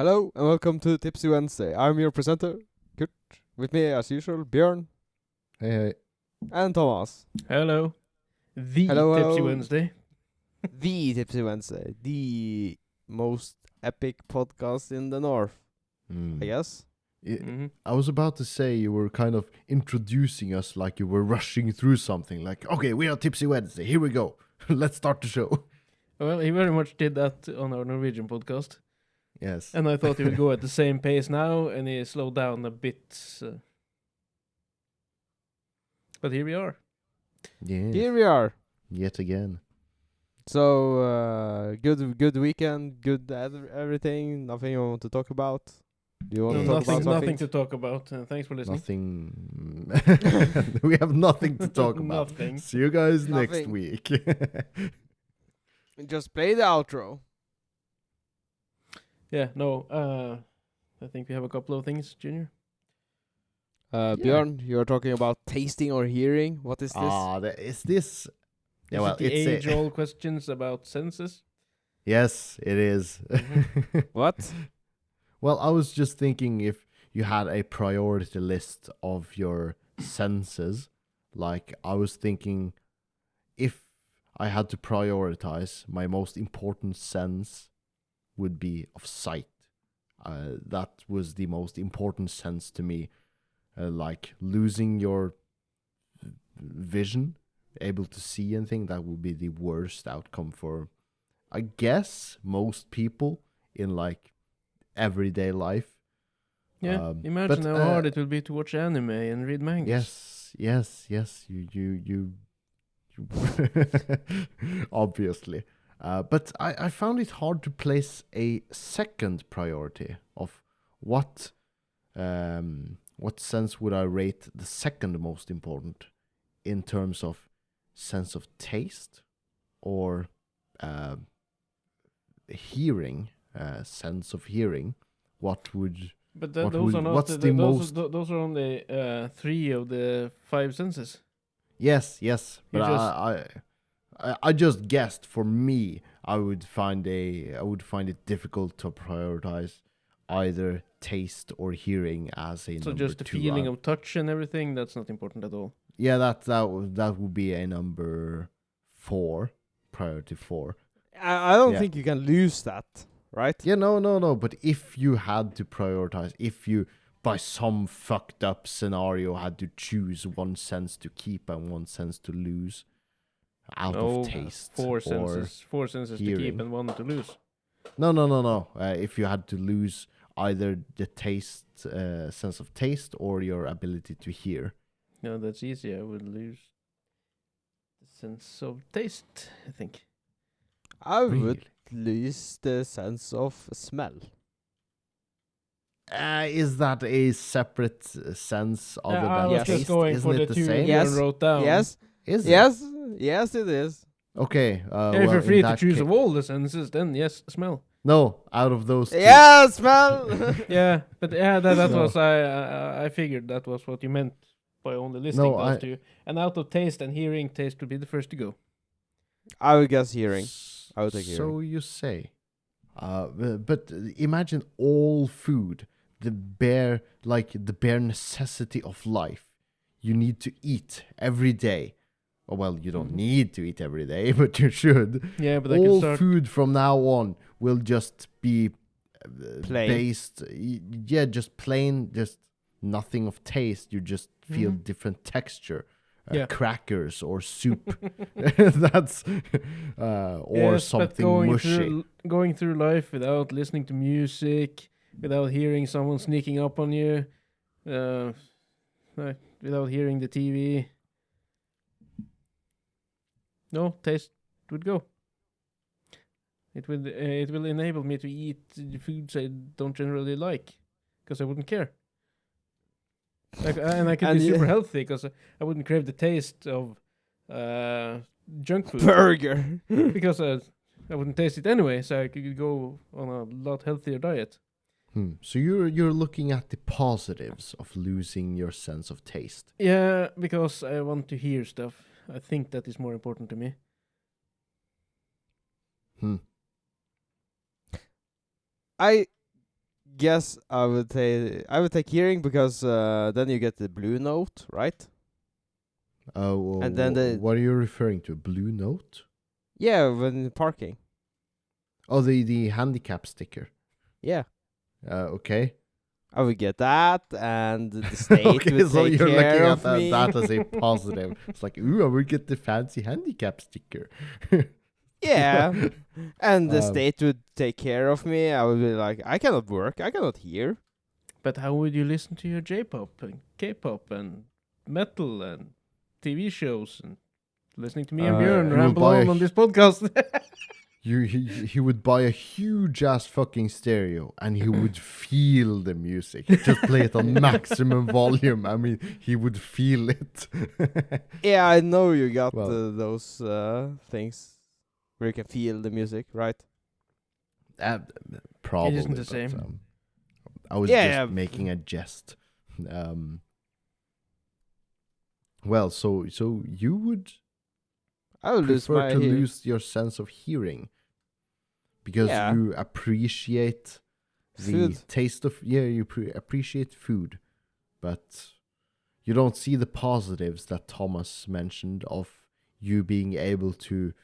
Hello and welcome to Tipsy Wednesday. I'm your presenter, Kurt. With me, as usual, Björn Hey. and Thomas. Hello. The Hello, Tipsy hello. Wednesday. The Tipsy Wednesday, the most epic podcast in the north, I guess. I was about to say you were kind of introducing us like you were rushing through something. Like, okay, we are Tipsy Wednesday. Here we go. Let's start the show. Well, he very much did that on our Norwegian podcast. Yes. And I thought he would go at the same pace now, and he slowed down a bit. But here we are. Yeah. Here we are. Yet again. So, good weekend, good everything. Nothing you want to talk about? Do you want to talk about nothing to talk about. Thanks for listening. Nothing. We have nothing to talk about. Nothing. See you guys next Nothing. week. Just play the outro. Yeah, no. I think we have a couple of things, Junior. Björn, you are talking about tasting or hearing. What is this? Is this? Yeah, Is well, it the it's age-old questions about senses? Yes, it is. What? Well, I was just thinking if you had a priority list of your senses, like I was thinking if I had to prioritize, my most important sense would be of sight. That was the most important sense to me. Like losing your vision, able to see anything, that would be the worst outcome for, I guess, most people in like everyday life. Yeah, imagine how hard it will be to watch anime and read mangas. Yes. You obviously. But I found it hard to place a second priority of what sense would I rate the second most important in terms of sense of taste or hearing, sense of hearing. What would... But what those would- are not. what's the most- Those are only 3 of the 5 senses. Yes, but You I just guessed. For me, I would find it difficult to prioritize either taste or hearing as a So number just the 2. feeling of touch and everything, that's not important at all. Yeah, that would be a number 4, priority 4. I don't Yeah. think you can lose that, right? Yeah, no. But if you had to prioritize, if you by some fucked up scenario had to choose one sense to keep and one sense to lose, out of taste 4 or senses. 4 senses to hearing. keep and 1 to lose. No. If you had to lose either the taste, sense of taste, or your ability to hear. No, that's easy. I would lose the sense of taste, I think. I would Really? lose the sense of smell. Is that a separate sense other I than was Yes. taste? just going Isn't for the it the 2 same? Yes. Björn wrote down. Yes, Is it? yes, it is. Okay. If well, you're free in to that choose ca- of all the senses, then yes, smell. No, out of those 2. Yeah, smell. Yeah, but that No. was I figured that was what you meant by only listing those 2. And out of taste and hearing, taste would be the first to go. I would guess hearing. I would take So you say. But imagine all food, the bare necessity of life. You need to eat every day. Oh, well, you don't need to eat every day, but you should. Yeah, but I could All start. food from now on will just be Plain. based, just plain, just nothing of taste. You just feel Mhm. different texture. Yeah. Crackers or soup. That's or Yes, but something mushy. Going through life without listening to music, without hearing someone sneaking up on you, without hearing the TV. No, taste would go. It will enable me to eat the foods I don't generally like, because I wouldn't care. And I could And be you- super healthy because I wouldn't crave the taste of junk food Burger. because I wouldn't taste it anyway. So I could go on a lot healthier diet. So you're looking at the positives of losing your sense of taste. Yeah, because I want to hear stuff. I think that is more important to me. I guess I would take hearing because then you get the blue note, right? And then what are you referring to? Blue note? Yeah, when parking. Oh, the handicap sticker. Yeah. Okay. I would get that, and the state Okay, would so take you're looking care at of me. that as a positive. It's like, ooh, I will get the fancy handicap sticker. Yeah, and the Um, state would take care of me. I would be like, I cannot work, I cannot hear. But how would you listen to your J-pop and K-pop and metal and TV shows and listening to me and Björn you will ramble buy on a on this podcast? he would buy a huge ass fucking stereo and he would feel the music. Just play it on maximum volume. I mean, he would feel it. Yeah, I know you got Well- those things where you can feel the music, right? Probably. It isn't the but, same. I was Yeah, just yeah. making a jest. Well, so you would I would lose prefer my to hearing. lose your sense of hearing because Yeah. you appreciate the Food. taste of you appreciate food, but you don't see the positives that Thomas mentioned of you being able to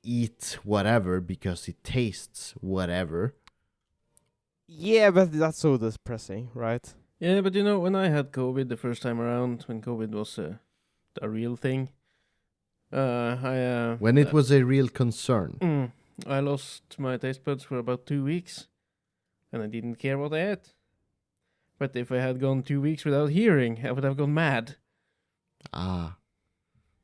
eat whatever because it tastes whatever. Yeah, but that's so depressing, right? Yeah, but you know, when I had COVID the first time around, when COVID was a real thing, When it was a real concern. I lost my taste buds for about 2 weeks, and I didn't care what I ate. But if I had gone 2 weeks without hearing, I would have gone mad.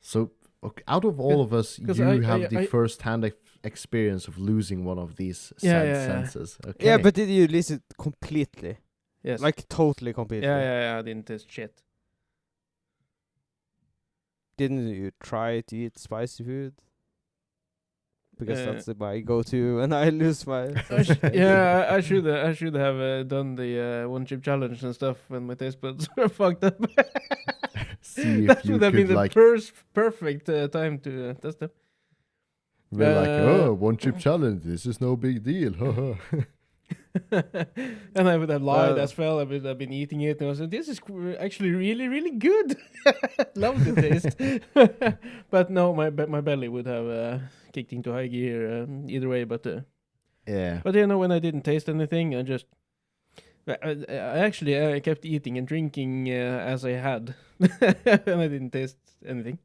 So okay, out of all of us, 'Cause you I- have I- the I- first-hand experience of losing one of these Yeah. senses. Okay. Yeah, but did you listen completely? Yes. Like totally completely? yeah, I didn't taste shit. Didn't you try to eat spicy food? Because Uh, that's my go-to when I lose my. Yeah, I should have done the one chip challenge and stuff when my taste buds were fucked up. See if That you would have could been the like perfect time to test them. be like, oh, Uh, one chip challenge. This is no big deal. And I would have lied Well- as well. I would have been eating it, and I said, "This is actually really, really good. Love the taste." But no, my belly would have kicked into high gear either way. But Yeah. you know, when I didn't taste anything, I just I kept eating and drinking as I had, and I didn't taste anything.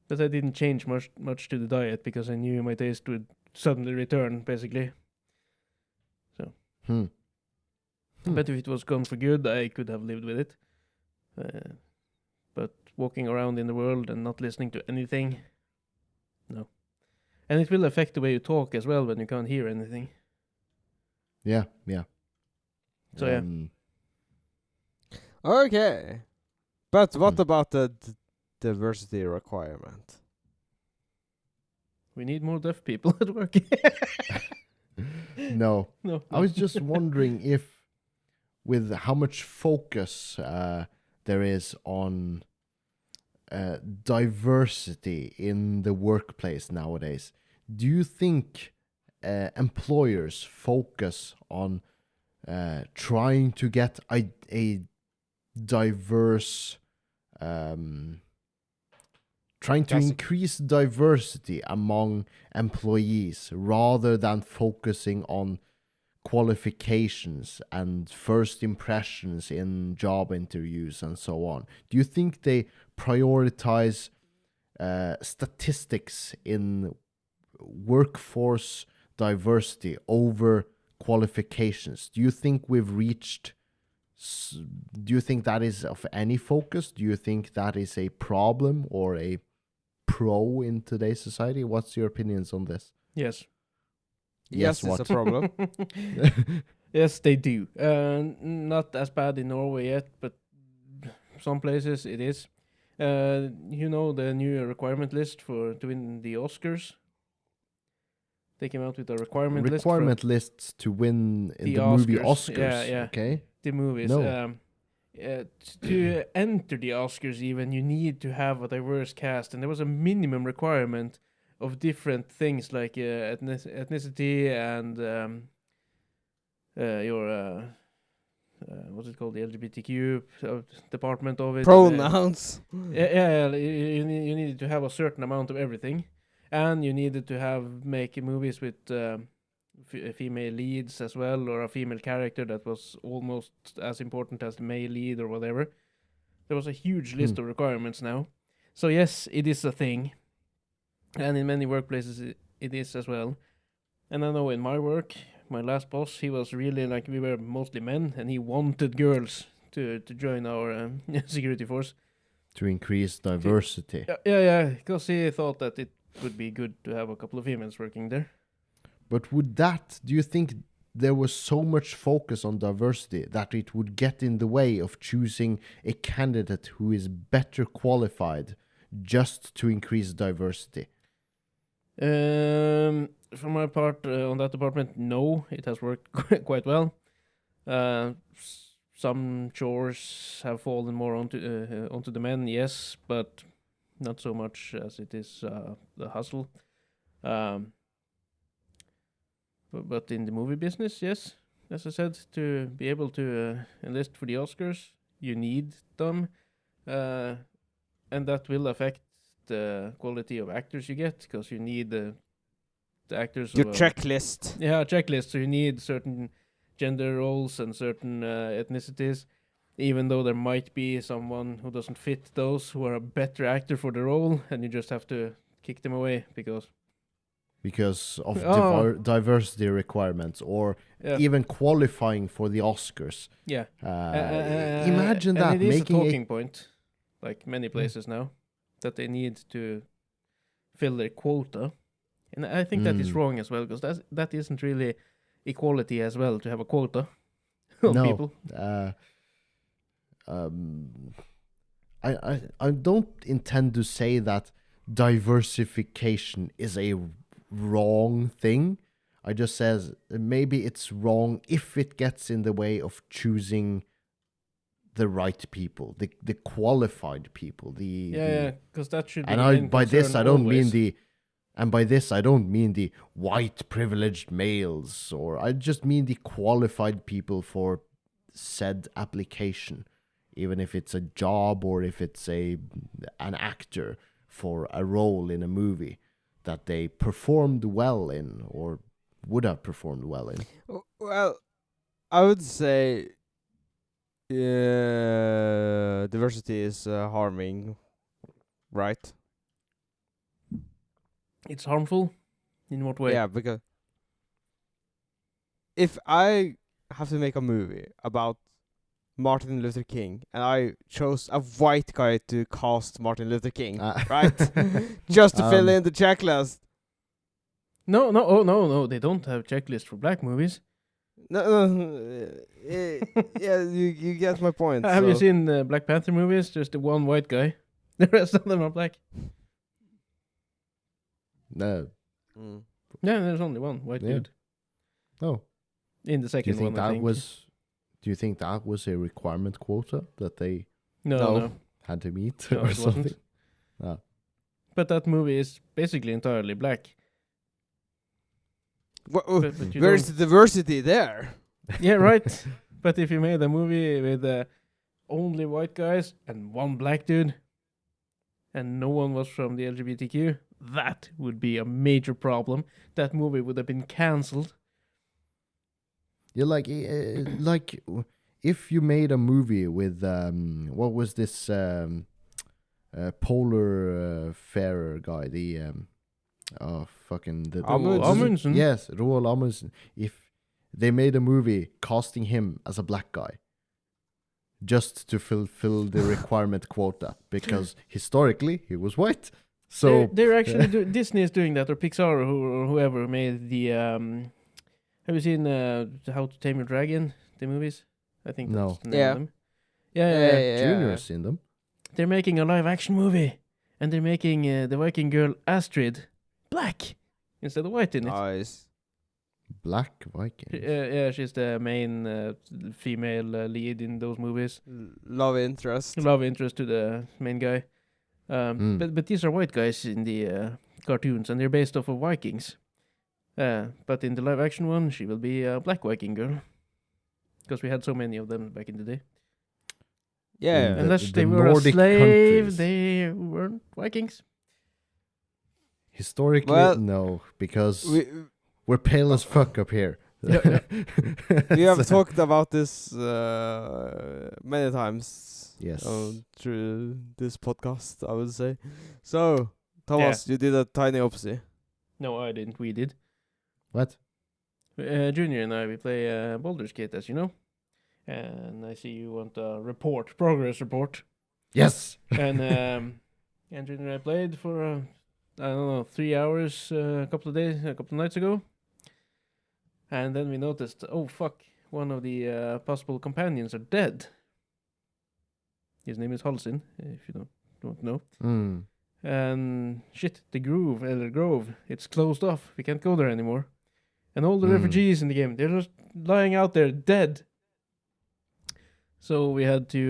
But I didn't change much to the diet because I knew my taste would suddenly return, basically. Hmm. But if it was gone for good, I could have lived with it. But walking around in the world and not listening to anything, no. And it will affect the way you talk as well when you can't hear anything. Yeah. So, yeah. Okay. But what Hmm. about the diversity requirement? We need more deaf people at work. No. No. I was just wondering if, with how much focus there is on diversity in the workplace nowadays, do you think employers focus on trying to get a diverse, trying to That's- increase diversity among employees rather than focusing on qualifications and first impressions in job interviews and so on? Do you think they prioritize statistics in workforce diversity over qualifications? Do you think we've reached? Do you think that is of any focus? Do you think that is a problem or a pro in today's society? What's your opinions on this? Yes. Yes, what? it's a problem. Yes, they do. Not as bad in Norway yet, but some places it is. You know the new requirement list to win the Oscars? They came out with a requirement list for lists to win in The the movie Oscars. Oscars. Yeah. Okay. the movies. No. To enter the Oscars, even you need to have a diverse cast, and there was a minimum requirement of different things like ethnicity and your what's it called, the LGBTQ department of it. Pronouns. Yeah, you needed to have a certain amount of everything, and you needed to have make movies with female leads as well, or a female character that was almost as important as the male lead or whatever. There was a huge list of requirements now. So yes, it is a thing, and in many workplaces it is as well. And I know in my work, my last boss, he was really like, we were mostly men, and he wanted girls to join our security force. To increase diversity. Yeah, because he thought that it would be good to have a couple of females working there. But do you think there was so much focus on diversity that it would get in the way of choosing a candidate who is better qualified just to increase diversity? For my part, on that department, no, it has worked quite well. Some chores have fallen more onto the men, yes, but not so much as it is the hustle. But in the movie business, yes, as I said, to be able to enlist for the Oscars, you need them, and that will affect the quality of actors you get, because you need the actors. Your checklist. Yeah, checklist. So you need certain gender roles and certain ethnicities, even though there might be someone who doesn't fit those, who are a better actor for the role, and you just have to kick them away because of diversity requirements, or even qualifying for the Oscars. Yeah. Imagine that, and it is making a talking point, like many places now, that they need to fill their quota. And I think that is wrong as well, because that isn't really equality as well, to have a quota of people. I don't intend to say that diversification is a wrong thing. I just says maybe it's wrong if it gets in the way of choosing the right people, the qualified people. Because that should be. And by this I don't mean the white privileged males, or I just mean the qualified people for said application, even if it's a job or if it's an actor for a role in a movie that they performed well in or would have performed well in. Well, I would say diversity is harming, right? It's harmful? In what way? Yeah, because if I have to make a movie about Martin Luther King, and I chose a white guy to cast Martin Luther King, right? Just to fill in the checklist. No, they don't have checklist for black movies. No, yeah, you get my point. Have you seen the Black Panther movies? Just the one white guy. The rest of them are black. No. Yeah, there's only one white dude. Oh. In the second one, I think. Do you think that was a requirement quota that they No. had to meet No, or it something? Wasn't. But that movie is basically entirely black. But where's the diversity there? Yeah, right. But if you made a movie with only white guys and one black dude, and no one was from the LGBTQ, that would be a major problem. That movie would have been cancelled. Yeah, like if you made a movie with what was this polar farer guy, the Amundsen. Yes, Roald Amundsen. If they made a movie casting him as a black guy, just to fulfill the requirement quota, because historically he was white. So they're actually Disney is doing that, or Pixar, or whoever made the. Have you seen How to Tame Your Dragon? The movies, I think. No. That's the name of them. Yeah. Junior's in them. They're making a live action movie, and they're making the Viking girl Astrid black instead of white in it. Nice. Black Viking. Yeah, she's the main female lead in those movies. Love interest To the main guy. But these are white guys in the cartoons, and they're based off of Vikings. But in the live action one, she will be a black Viking girl. because we had so many of them back in the day. Yeah. Unless the they were a Nordic slave, countries. they weren't Vikings. Historically, Well, no, because we we're pale as fuck up here. Yeah, we have So- talked about this many times. Yes. Through this podcast, I would say. So, Thomas, you did a tiny opposite. No, I didn't. We did. What? Junior and I, we play Baldur's Gate, as you know. And I see you want a progress report. Yes. And Junior and I played for, I don't know, 3 hours a couple of nights ago. And then we noticed, oh fuck, one of the possible companions are dead. His name is Halsin, if you don't know. Mm. And shit, the Grove, it's closed off. We can't go there anymore. And all the refugees in the game, they're just lying out there dead. So we had to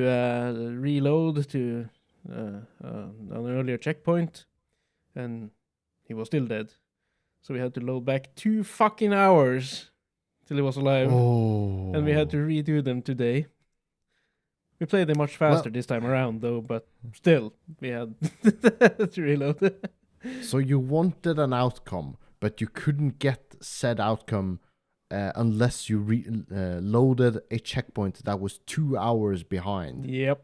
reload to an earlier checkpoint, and he was still dead. So we had to load back 2 fucking hours till he was alive. Oh. And we had to redo them today. We played them much faster this time around, though, but still, we had to reload. So you wanted an outcome, but you couldn't get said outcome unless you loaded a checkpoint that was 2 hours behind. Yep.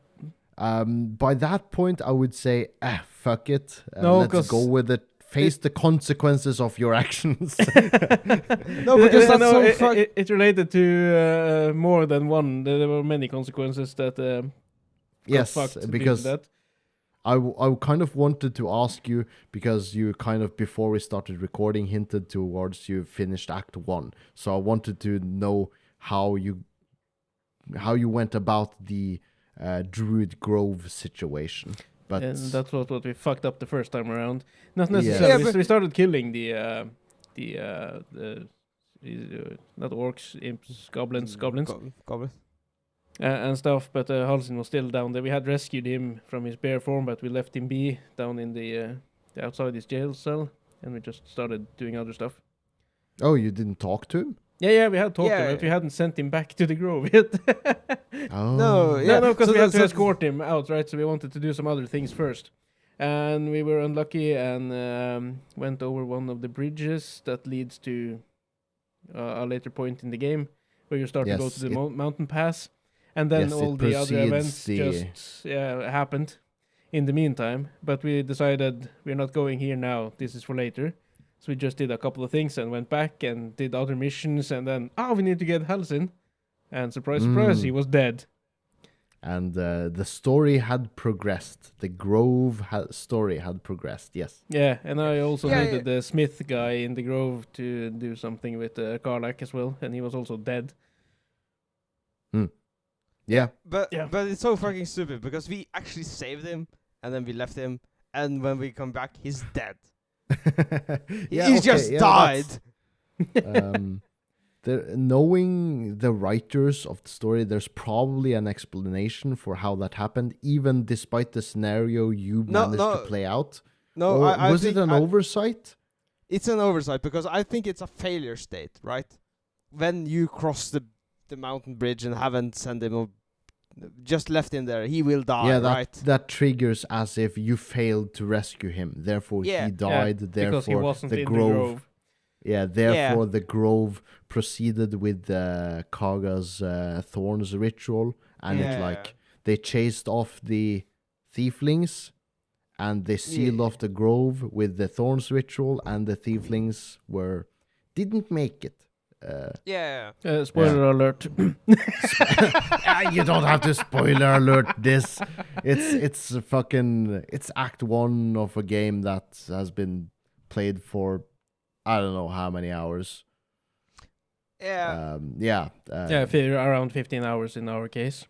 By that point, I would say, fuck it. No, let's 'cause go with it. Face the consequences of your actions. No, because that's no, so it related to more than one. There were many consequences that Yes, got fucked because that. I kind of wanted to ask you, because you kind of, before we started recording, hinted towards you finished Act 1. So I wanted to know how you went about the Druid Grove situation. But And that's what we fucked up the first time around. Not Yeah. necessarily. Yeah, but we started killing the not orcs, imps, goblins, Goblins. and stuff. But Halsin was still down there. We had rescued him from his bear form, but we left him be down in the outside his jail cell, and we just started doing other stuff. oh, you didn't talk to him? Yeah, we had talked to him, Yeah. but we hadn't sent him back to the grove yet. Oh. No, yeah. No, because So we had to that's- escort him out, right? So we wanted to do some other things first. And we were unlucky and went over one of the bridges that leads to a later point in the game where you start to go Yes, to the it- mountain pass. And then Yes, it all the other precedes events the- just happened in the meantime. But we decided we're not going here now. This is for later. So we just did a couple of things and went back and did other missions. And then, we need to get Halsin. And surprise, surprise, he was dead. And the story had progressed. The Grove story had progressed, yes. Yeah, and I also Yeah, needed the smith guy in the grove to do something with Karlak as well, and he was also dead. Yeah. But Yeah. but it's so fucking stupid because we actually saved him and then we left him, and when we come back, he's dead. Yeah, He okay, just yeah, died. Knowing the writers of the story, there's probably an explanation for how that happened, even despite the scenario you managed to play out. No, Or I was think it an oversight? It's an oversight because I think it's a failure state, right? When you cross the mountain bridge and haven't sent him, just left him there, he will die, Yeah, right? that triggers as if you failed to rescue him. Therefore, Yeah. he died. because he Therefore, wasn't the in grove. the grove. Yeah, therefore the Grove proceeded with Kaga's Thorns ritual, and they chased off the Thieflings, and they sealed off the Grove with the Thorns ritual, and the Thieflings didn't make it. Yeah. Spoiler alert. You don't have to spoiler alert this. It's Act 1 of a game that has been played for I don't know how many hours. Yeah. Around 15 hours in our case.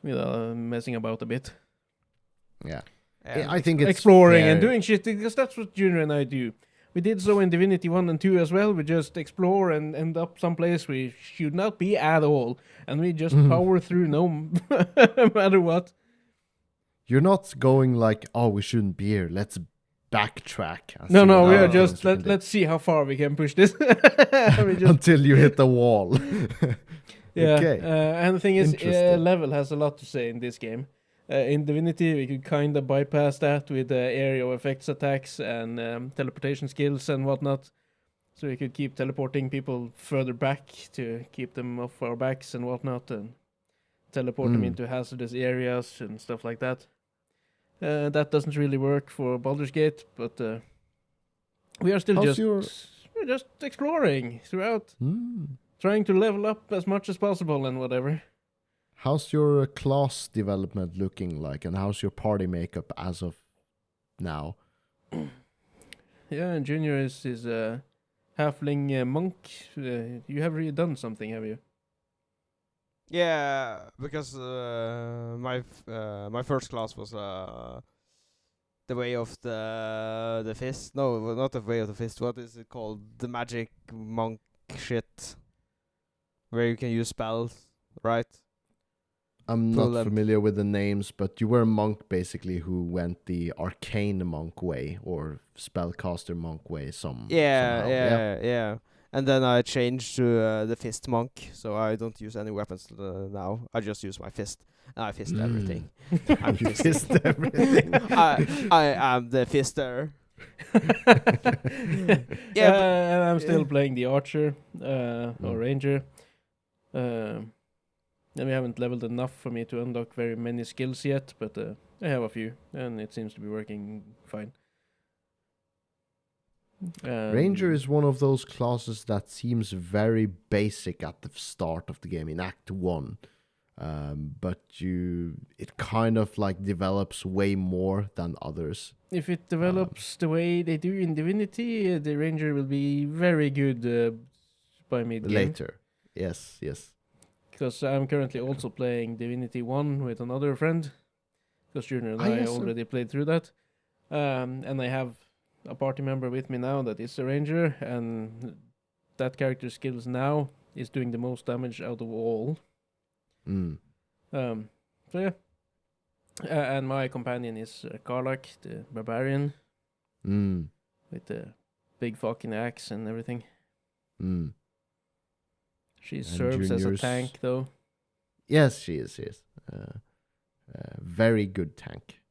Without messing about a bit. Yeah. Yeah. I think it's Exploring fair. and doing shit, because that's what Junior and I do. We did so in Divinity 1 and 2 as well. We just explore and end up someplace we should not be at all. And we just power through no matter what. You're not going like, oh, we shouldn't be here. Let's backtrack. and No, see what we other are just, things we can do." let's see how far we can push this. We just, Until you hit the wall. Yeah, Okay. and the thing is, Interesting. level has a lot to say in this game. In Divinity, we could kind of bypass that with area of effects attacks and teleportation skills and whatnot. So we could keep teleporting people further back to keep them off our backs and whatnot, and teleport them into hazardous areas and stuff like that. That doesn't really work for Baldur's Gate, but we are still we're just exploring throughout, trying to level up as much as possible and whatever. How's your class development looking like, and how's your party makeup as of now? Yeah, and Junior is a halfling monk. You have really done something, have you? Yeah, because my first class was the way of the fist. No, not the way of the fist. What is it called? The magic monk shit, where you can use spells, right? I'm not familiar with the names, but you were a monk basically who went the arcane monk way or spellcaster monk way. Somehow. Yeah. And then I changed to the fist monk, so I don't use any weapons now. I just use my fist. And I fist everything. I'm You fist everything. I am the fister. And I'm still playing the archer or ranger. And we haven't leveled enough for me to unlock very many skills yet, but I have a few, and it seems to be working fine. Ranger is one of those classes that seems very basic at the start of the game in Act 1. But it kind of like develops way more than others. If it develops the way they do in Divinity, the Ranger will be very good by mid-game. Later. Yes. Because I'm currently also playing Divinity 1 with another friend. Because Junior and I already played through that. And I have a party member with me now that is a ranger. And that character's skills now is doing the most damage out of all. So yeah. And my companion is Karlak, the barbarian. With the big fucking axe and everything. She serves as a tank, though. Yes, she is. Very good tank.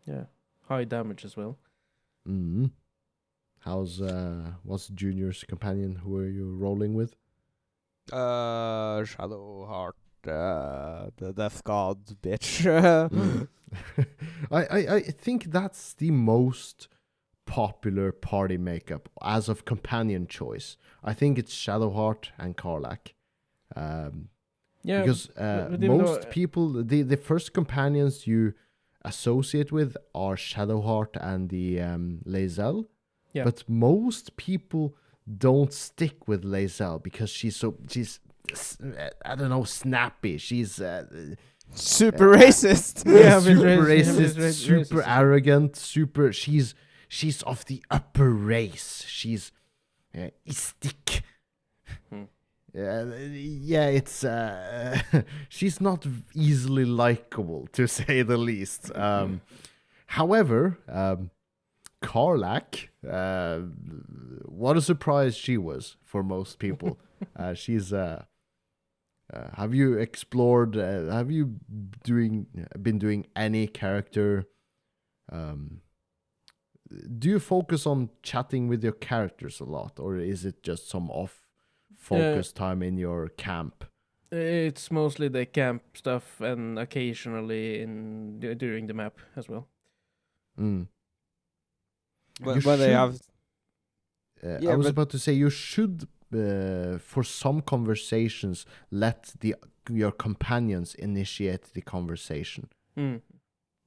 Yeah, high damage as well. What's Junior's companion? Who are you rolling with? Shadowheart, the death god bitch. I think that's the most popular party makeup as of companion choice. I think it's Shadowheart and Karlak. Because most people, the first companions you associate with are Shadowheart and the Lae'zel. Yeah. But most people don't stick with Lae'zel because she's I don't know, snappy. She's super racist. Super racist, super arrogant, she's of the upper race. She's Istik. It's she's not easily likable, to say the least. However, Karlak, what a surprise she was for most people. She's have you explored? Have you been doing any character? Do you focus on chatting with your characters a lot, or is it just some focus time in your camp? It's mostly the camp stuff, and occasionally during the map as well. But they have. I was about to say you should, for some conversations, let your companions initiate the conversation.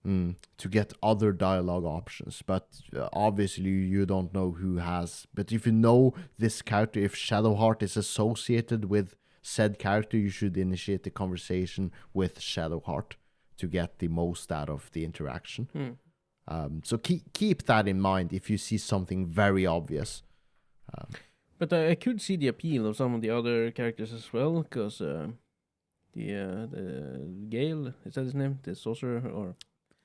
To get other dialogue options, but obviously you don't know who has. But if you know this character, if Shadowheart is associated with said character, you should initiate the conversation with Shadowheart to get the most out of the interaction. So keep that in mind if you see something very obvious. But I could see the appeal of some of the other characters as well, because the Gale, is that his name? The sorcerer, or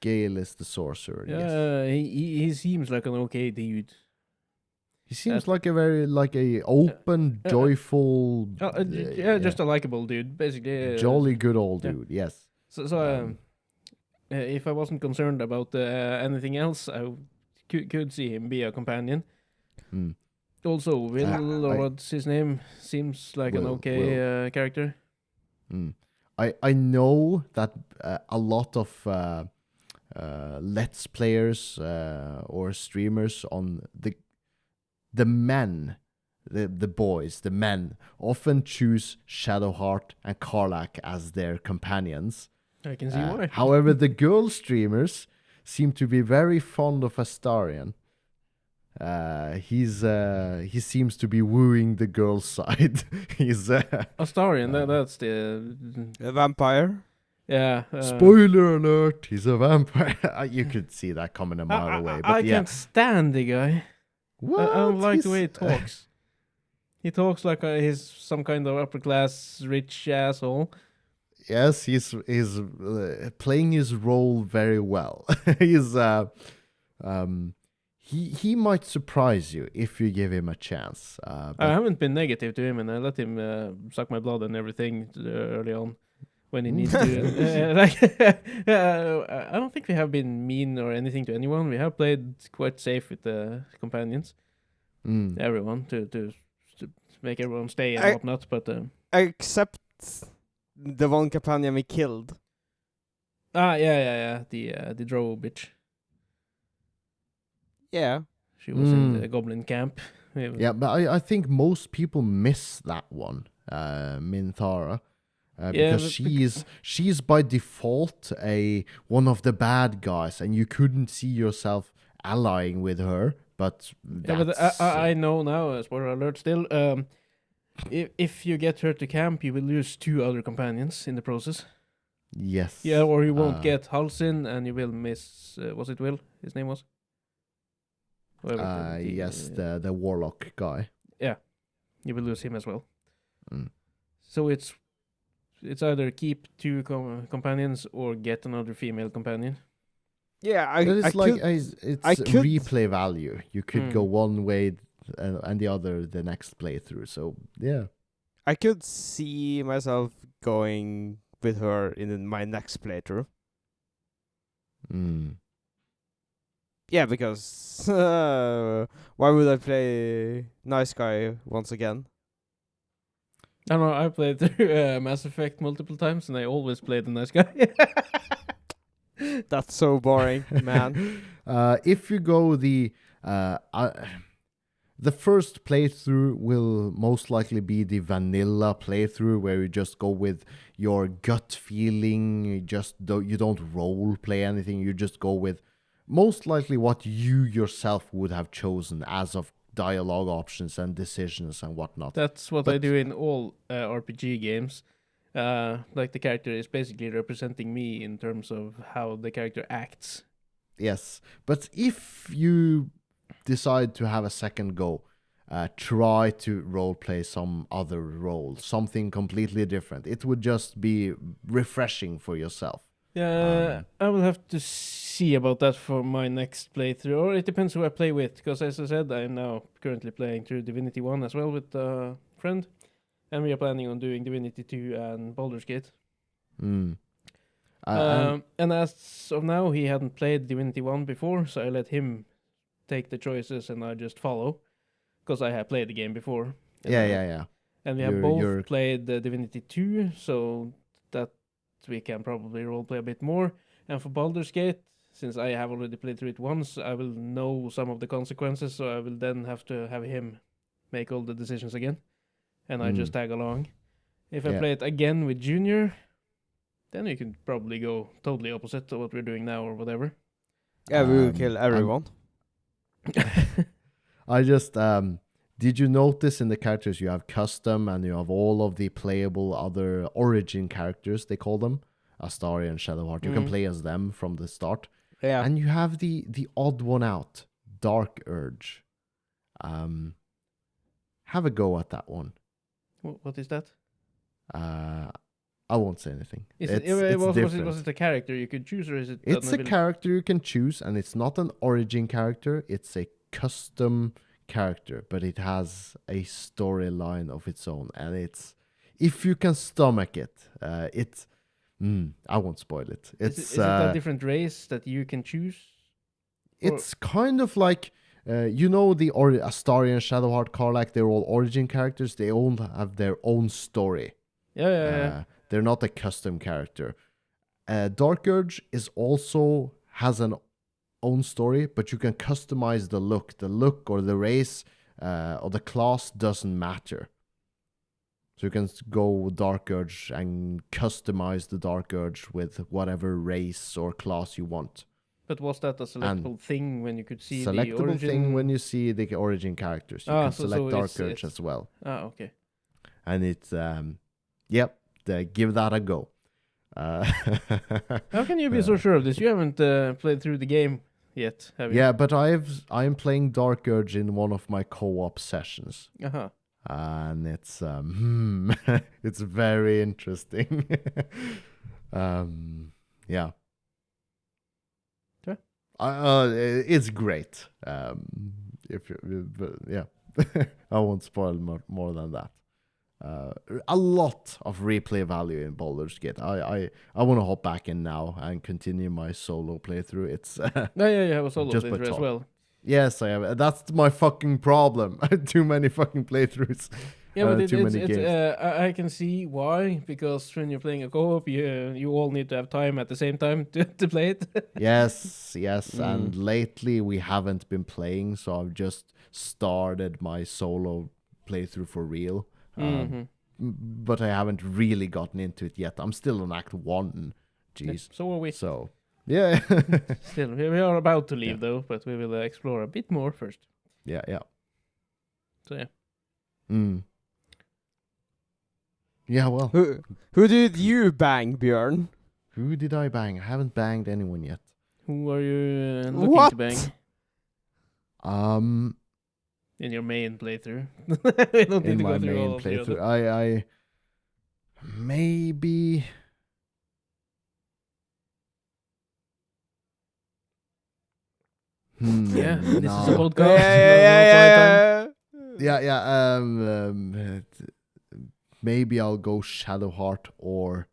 Gale is the sorcerer. Yeah, yes. He seems like an okay dude. He seems like a open, joyful, just a likable dude, basically. jolly good old yeah. dude. Yes. So if I wasn't concerned about anything else, I could see him be a companion. Mm. Also, Will, or what's his name, seems like an okay character. Mm. I know that a lot of Let's Players or streamers on the men, the boys, the men often choose Shadowheart and Karlach as their companions. I can see why. However, the girl streamers seem to be very fond of Astarion. He seems to be wooing the girl side. He's Astarion, that's the A vampire. yeah. Spoiler alert! He's a vampire. You could see that coming a mile away. But I can't stand the guy. What? I don't like the way he talks. He talks like he's some kind of upper class rich asshole. Yes, he's playing his role very well. He's he might surprise you if you give him a chance. I haven't been negative to him, and I let him suck my blood and everything early on when he needs to. I don't think we have been mean or anything to anyone. We have played quite safe with the companions. Everyone to make everyone stay and whatnot, but Except the one companion we killed. The drow bitch. Yeah. She was in the goblin camp. Yeah, but I think most people miss that one, Minthara, because she's by default one of the bad guys, and you couldn't see yourself allying with her. But I know now. Spoiler alert! Still, if you get her to camp, you will lose 2 other companions in the process. Yes. Yeah, or you won't get Halsin, and you will miss. Was it Will? His name was. Yes, the warlock guy. Yeah, you will lose him as well. Mm. So it's either keep 2 companions or get another female companion. Yeah, it's replay value. You could go one way and the other the next playthrough. So yeah, I could see myself going with her in my next playthrough. Yeah, because why would I play nice guy once again? I don't know. I played through Mass Effect multiple times, and I always played the nice guy. That's so boring, man. If you go the first playthrough will most likely be the vanilla playthrough, where you just go with your gut feeling. You don't role play anything. You just go with most likely what you yourself would have chosen as of dialogue options and decisions and whatnot. That's what I do in all RPG games. Like the character is basically representing me in terms of how the character acts. Yes, but if you decide to have a second go, try to roleplay some other role, something completely different. It would just be refreshing for yourself. Yeah, I will have to see about that for my next playthrough, or it depends who I play with, because as I said, I'm now currently playing through Divinity 1 as well with a friend, and we are planning on doing Divinity 2 and Baldur's Gate. And as of now, he hadn't played Divinity 1 before, so I let him take the choices and I just follow, because I have played the game before. Yeah. And we have both played Divinity 2, so that we can probably roleplay a bit more. And for Baldur's Gate, since I have already played through it once, I will know some of the consequences, so I will then have to have him make all the decisions again. And I just tag along. If I play it again with Junior, then you can probably go totally opposite to what we're doing now or whatever. Yeah, we will kill everyone. I just did you notice in the characters you have custom and you have all of the playable other origin characters, they call them, Astarion and Shadowheart. You can play as them from the start. Yeah. And you have the odd one out, Dark Urge. Have a go at that one. What is that? I won't say anything. Was it a character you could choose, or is it? It's a character you can choose, and it's not an origin character. It's a custom character, but it has a storyline of its own, and it's if you can stomach it, I won't spoil it. Is it a different race that you can choose? It's kind of like the Astarion, Shadowheart, Karlach. They're all origin characters. They all have their own story. Yeah. They're not a custom character. Dark Urge has an own story, but you can customize the look. The look or the race or the class doesn't matter. So you can go Dark Urge and customize the Dark Urge with whatever race or class you want. But was that a selectable thing when you could see the origin? Selectable thing when you see the origin characters. You can select Dark Urge as well. Okay. And it's, give that a go. How can you be so sure of this? You haven't played through the game yet, have you? Yeah, but I'm playing Dark Urge in one of my co-op sessions. Uh-huh. And it's it's very interesting. Yeah. Okay. It's great. I won't spoil more than that. A lot of replay value in Baldur's Gate. I want to hop back in now and continue my solo playthrough. It's you have a solo playthrough as well. Yes, I have. That's my fucking problem. Too many fucking playthroughs. Yeah, but too many games. I can see why, because when you're playing a co-op, you all need to have time at the same time to play it. yes, and lately we haven't been playing, so I've just started my solo playthrough for real. But I haven't really gotten into it yet. I'm still on Act 1. Jeez. Yeah, so are we. So, yeah. Still, we are about to leave though, but we will explore a bit more first. Yeah. So, yeah. Yeah, well. Who did you bang, Björn? Who did I bang? I haven't banged anyone yet. Who are you looking to bang? In your main playthrough. We don't need to go through all of the other. I maybe. Yeah, this is a podcast. Yeah. Maybe I'll go Shadowheart or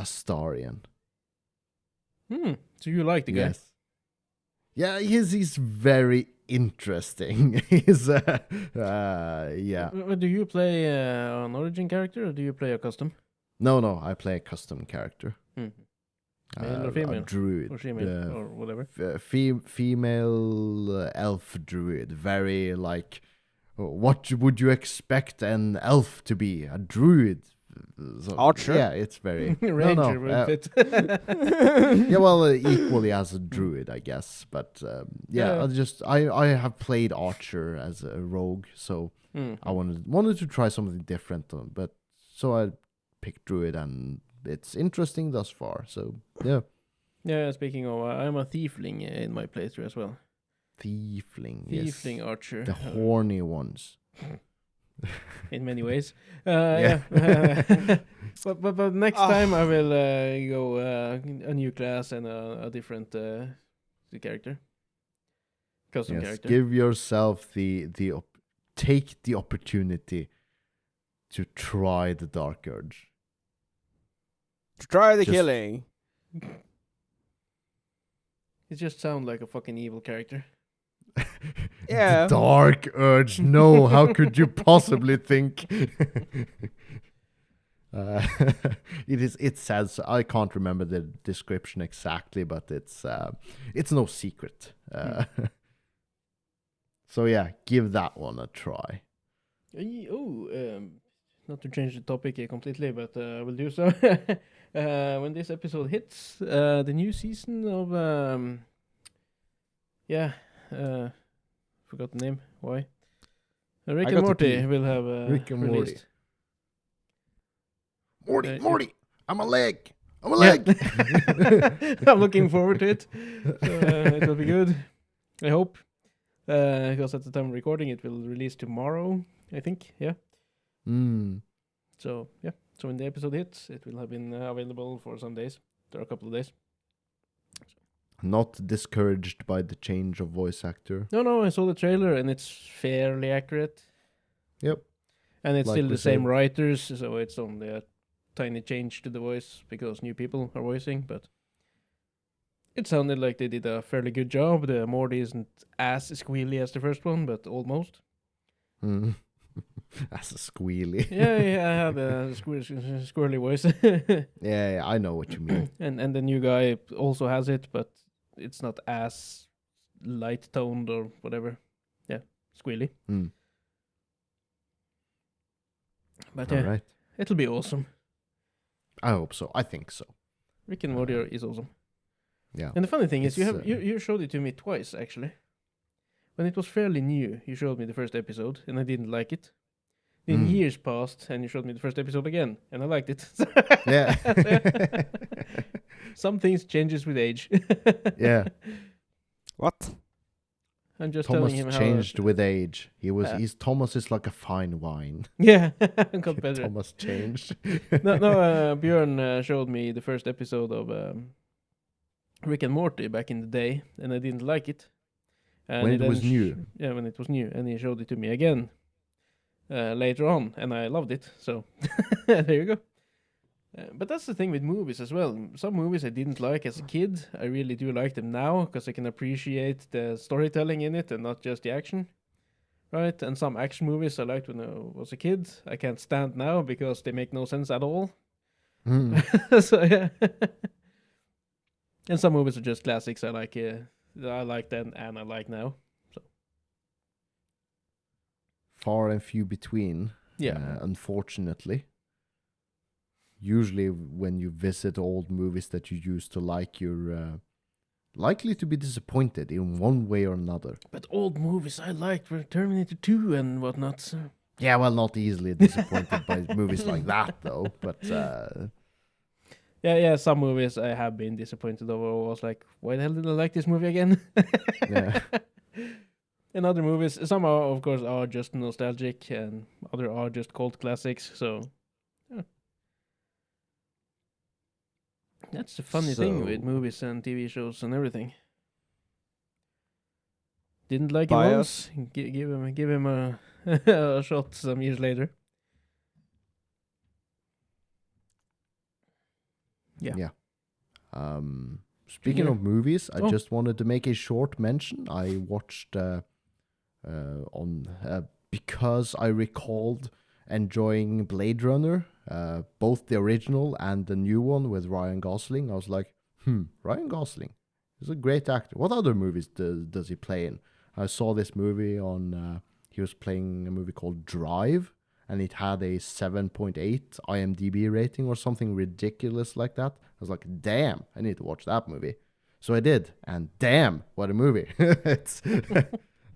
Astarion. So you like the guy? Yes. Yeah, he's very interesting. He's yeah. Do you play an origin character or do you play a custom? No, I play a custom character. Male or female? A druid. Or female, or whatever. Female elf druid. Very like, what would you expect an elf to be? A druid. So, Archer? Yeah, it's very... Ranger would fit. Yeah, well, equally as a druid, I guess. But I have played Archer as a rogue, so I wanted to try something different. But so I picked druid, and it's interesting thus far. So yeah. Yeah. Speaking of, I'm a tiefling in my playthrough as well. Tiefling archer. The horny ones. In many ways. But next time I will go a new class and a different character. Custom character. Give yourself take the opportunity to try the Dark Urge. To try the killing. It just sounds like a fucking evil character. Yeah. The Dark Urge. No, how could you possibly think? It says, I can't remember the description exactly, but it's no secret. So yeah, give that one a try. Not to change the topic here completely, but I will do so. When this episode hits, the new season of forgot the name. Why? Rick and Morty will have Rick and released. Morty, I'm a leg. I'm looking forward to it. So, it will be good. I hope. Because at the time of recording, it will release tomorrow, I think. Yeah. So, yeah. So when the episode hits, it will have been available for some days. There are a couple of days. Not discouraged by the change of voice actor. No, I saw the trailer and it's fairly accurate. Yep. And it's Like still we the same said. writers, so it's only a tiny change to the voice because new people are voicing, but it sounded like they did a fairly good job. The Morty isn't as squealy as the first one, but almost. Mm. That's a squealy. Yeah, I had a squirrely voice. Yeah, I know what you mean. and the new guy also has it, but it's not as light toned or whatever. Yeah, squealy. Mm. But All yeah, right. it'll be awesome. I hope so. I think so. Rick and Morty is awesome. Yeah. And the funny thing is, It's, you showed it to me twice actually. When it was fairly new, you showed me the first episode, and I didn't like it. Then years passed, and you showed me the first episode again, and I liked it. Yeah. Some things changes with age. Yeah. What? I'm just Thomas telling him how. changed with age. Thomas is like a fine wine. Yeah, got better. Thomas changed. no, Björn showed me the first episode of Rick and Morty back in the day, and I didn't like it. And When he it then was new. Yeah, when it was new, and he showed it to me again later on, and I loved it. So there you go. But that's the thing with movies as well. Some movies I didn't like as a kid, I really do like them now because I can appreciate the storytelling in it and not just the action. Right? And some action movies I liked when I was a kid, I can't stand now because they make no sense at all. Mm. So yeah. And some movies are just classics I like then and I like now. So Far and few between. yeah. Unfortunately. Usually when you visit old movies that you used to like, you're likely to be disappointed in one way or another. But old movies I liked were Terminator 2 and whatnot. So. Yeah, well, not easily disappointed by movies like that, though. But Yeah, some movies I have been disappointed over. I was like, why the hell did I like this movie again? yeah. And other movies, some are, of course, are just nostalgic, and other are just cult classics. So, yeah. That's the funny thing with movies and TV shows and everything. Didn't like it once. Give him a a shot some years later. Yeah. Speaking of movies, I Oh. just wanted to make a short mention. I watched because I recalled enjoying Blade Runner, both the original and the new one with Ryan Gosling. I was like, Ryan Gosling is a great actor. What other movies does he play in? I saw this movie on. He was playing a movie called Drive, and it had a 7.8 IMDb rating or something ridiculous like that. I was like, damn, I need to watch that movie. So I did, and damn, what a movie. It's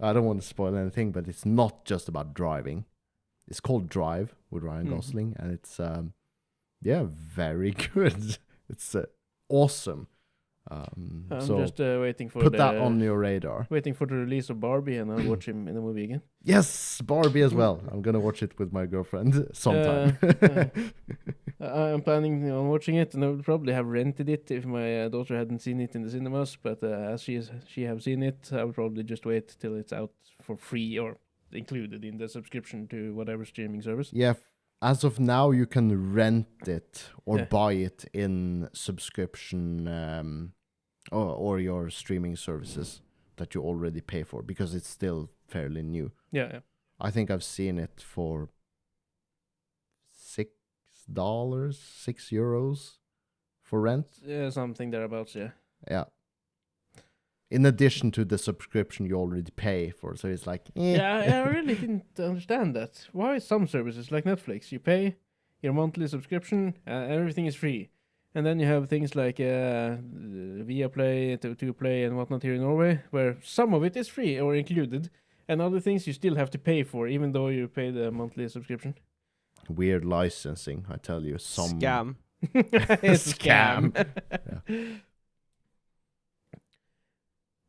I don't want to spoil anything, but it's not just about driving. It's called Drive with Ryan Gosling, and it's, very good. It's awesome. I'm so just waiting for put that on your radar. Waiting for the release of Barbie, and I'll watch him in the movie again. Yes, Barbie as well. I'm gonna watch it with my girlfriend sometime. I'm planning on watching it, and I would probably have rented it if my daughter hadn't seen it in the cinemas. But as she have seen it, I would probably just wait till it's out for free or included in the subscription to whatever streaming service. Yeah, as of now, you can rent it or Yeah. buy it in subscription or your streaming services that you already pay for because it's still fairly new. Yeah. I think I've seen it for €6 for rent. Yeah, something thereabouts, yeah. Yeah. In addition to the subscription you already pay for, so it's like, Yeah, I really didn't understand that. Why some services like Netflix, you pay your monthly subscription, everything is free. And then you have things like Viaplay, 2Play, and whatnot here in Norway, where some of it is free or included, and other things you still have to pay for, even though you pay the monthly subscription. Weird licensing, I tell you. Scam. It's a scam.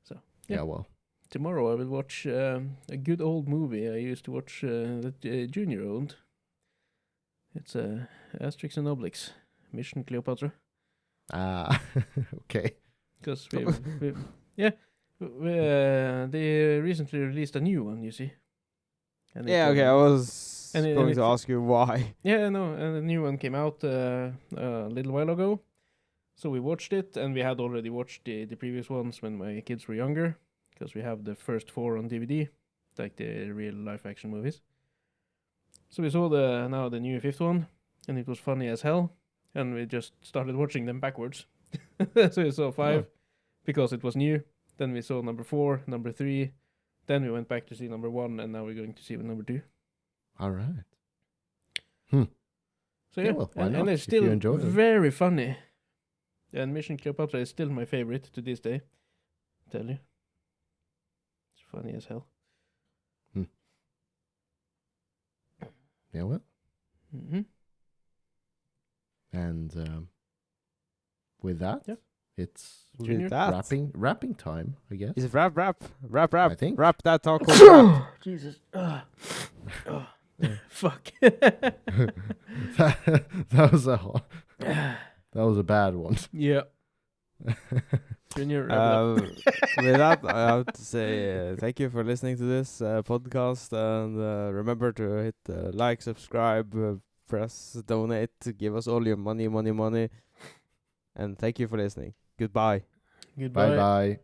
So, Yeah, well. tomorrow I will watch a good old movie I used to watch that Junior owned. It's Asterix and Obelix, Mission Cleopatra. Ah, okay. because they recently released a new one. You see. And Yeah, okay, I was and going it to ask you why. Yeah, no, and the new one came out a little while ago. So we watched it, and we had already watched the previous ones when my kids were younger, because we have the first 4 on DVD, like the real life action movies. So we saw the new 5th one, and it was funny as hell, and we just started watching them backwards. So we saw 5 because it was new. Then we saw number 4, number 3. Then we went back to see number 1, and now we're going to see number 2. All right. So yeah, well, why not? and they're If still you enjoy it. very funny. And Mission Cleopatra is still my favorite to this day. Tell you, it's funny as hell. Yeah, well. Mm-hmm. And with that, Yeah. it's Junior? With that, wrapping time, I guess. is it wrap? I think. Wrap that talk. Wrap. Jesus. Fuck. that was a bad one. Yeah. Junior. With that, I have to say thank you for listening to this podcast, and remember to hit like, subscribe, press donate, give us all your money, and thank you for listening. Goodbye. Goodbye. Bye bye.